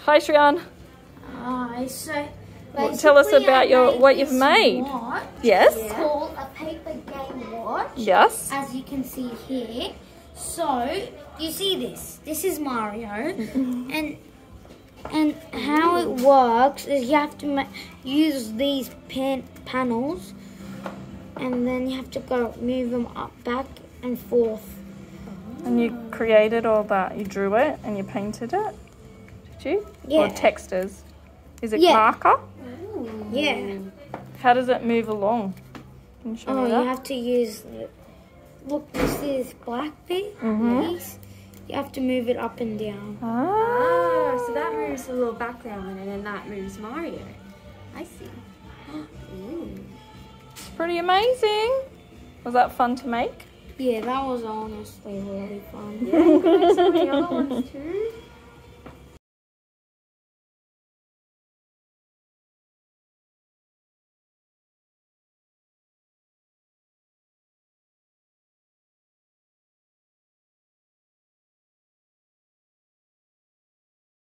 Hi, Shriyan. Hi. So Tell us about what you've made. Watch. Yes. It's called a paper game watch. Yes. As you can see here. So you see this. This is Mario, and how it works is you have to use these panels, and then you have to move them up, back, and forth. And you created all that. You drew it and you painted it. Did you? Yeah. Or textures. Is it Yeah. marker? Yeah. How does it move along? Can you show me that? You have to use. Look, this is black piece. You have to move it up and down. Ah. So that moves the little background and then that moves Mario. I see. Ooh. It's pretty amazing. Was that fun to make? Yeah, that was honestly really fun. Yeah, you can make some of the other ones too.